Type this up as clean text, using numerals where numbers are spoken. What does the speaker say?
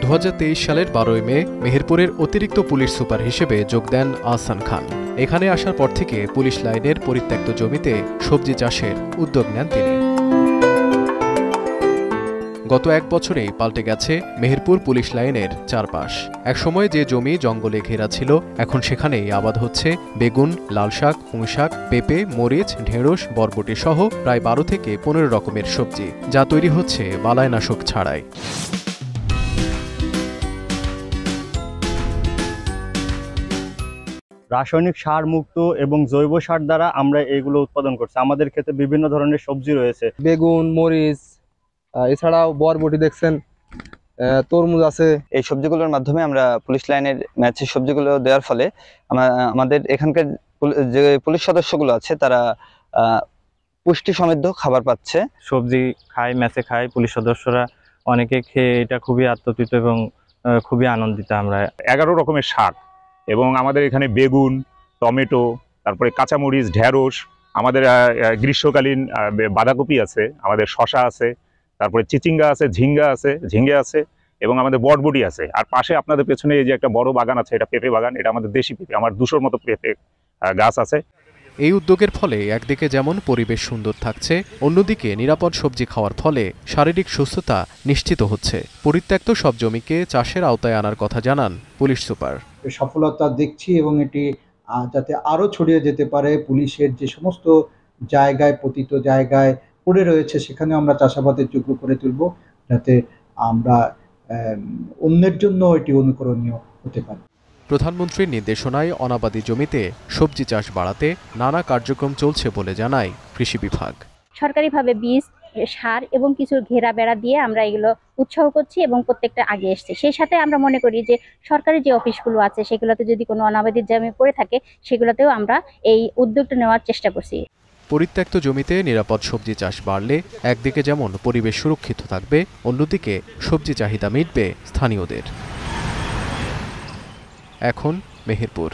2023 সালের 12 মে মেহেরপুরের অতিরিক্ত পুলিশ সুপার হিসেবে যোগ দেন আহসান খান। এখানে আসার পর থেকে পুলিশ লাইনের পরিত্যক্ত জমিতে সবজি চাষের উদ্যোগ নেন তিনি। গত এক বছরেই পাল্টে গেছে মেহেরপুর পুলিশ লাইনের চারপাশ। একসময় যে জমি জঙ্গলে ঘেরা ছিল, এখন সেখানেই আবাদ হচ্ছে বেগুন, লাল শাক, পুঁইশাক, পেঁপে, মরিচ, ঢেঁড়স, বরবটি সহ প্রায় 12 থেকে 15 রকমের সবজি, যা তৈরি হচ্ছে বালাইনাশক ছাড়াই। রাসায়নিক সার মুক্ত এবং জৈব সার দ্বারা আমরা এগুলো উৎপাদন করছি। আমাদের ক্ষেত্রে বিভিন্ন ধরনের সবজি রয়েছে, বেগুন, মরিচ, এছাড়াও বরবটি দেখছেন, তরমুজ আছে। এই সবজিগুলোর মাধ্যমে আমরা পুলিশ লাইনের ম্যাচের সবজিগুলো দেওয়ার ফলে আমাদের এখানকার যে পুলিশ সদস্যগুলো আছে তারা পুষ্টি সমৃদ্ধ খাবার পাচ্ছে। সবজি খায়, ম্যাচে খায় পুলিশ সদস্যরা, অনেকে খেয়ে এটা খুবই আত্মতৃপ্ত এবং খুবই আনন্দিত। আমরা 11 রকমের শাক এবং আমাদের এখানে বেগুন, টমেটো, তারপরে কাঁচামরিচ, ঢেঁড়স, আমাদের গ্রীষ্মকালীন বাঁধাকপি আছে, আমাদের শশা আছে, তারপরে চিচিঙ্গা আছে, ঝিঙ্গে আছে এবং আমাদের বরবটি আছে। আর পাশে আপনাদের পেছনে এই যে একটা বড় বাগান আছে, এটা পেঁপে বাগান, এটা আমাদের দেশি পেঁপে, আমার 200-র মতো পেঁপে গাছ আছে। এই উদ্যোগের ফলে একদিকে যেমন পরিবেশ সুন্দর থাকছে, অন্যদিকে নিরাপদ সবজি খাওয়ার ফলে শারীরিক সুস্থতা নিশ্চিত হচ্ছে। পরিত্যক্ত সব জমিকে চাষের আওতায় আনার কথা জানান পুলিশ সুপার। সফলতা দেখছি এবং এটি যাতে আরও ছড়িয়ে যেতে পারে। পুলিশের যে সমস্ত জায়গায়, পতিত জায়গায় পড়ে রয়েছে, সেখানে আমরা চাষাবাদের যোগ্য করে তুলব, যাতে আমরা অন্যের জন্য এটি অনুকরণীয় হতে পারে। প্রধানমন্ত্রীর নির্দেশনায় অনাবাদি জমিতে সবজি চাষ বাড়াতে নানা কার্যক্রম চলছে বলে জানায় কৃষি বিভাগ। সরকারিভাবে বীজ, সার এবং কিছু ঘেরা বেড়া দিয়ে আমরা এগুলো উৎসাহ করছি এবং প্রত্যেকটা আগে এসছে। সেই সাথে আমরা মনে করি যে সরকারি যে অফিসগুলো আছে সেগুলোতে যদি কোনো অনাবাদি জমি পড়ে থাকে, সেগুলোতেও আমরা এই উদ্যোগটা নেওয়ার চেষ্টা করছি। পরিত্যক্ত জমিতে নিরাপদ সবজি চাষ বাড়লে একদিকে যেমন পরিবেশ সুরক্ষিত থাকবে, অন্যদিকে সবজি চাহিদা মিটবে স্থানীয়দের। এখন মেহেরপুর।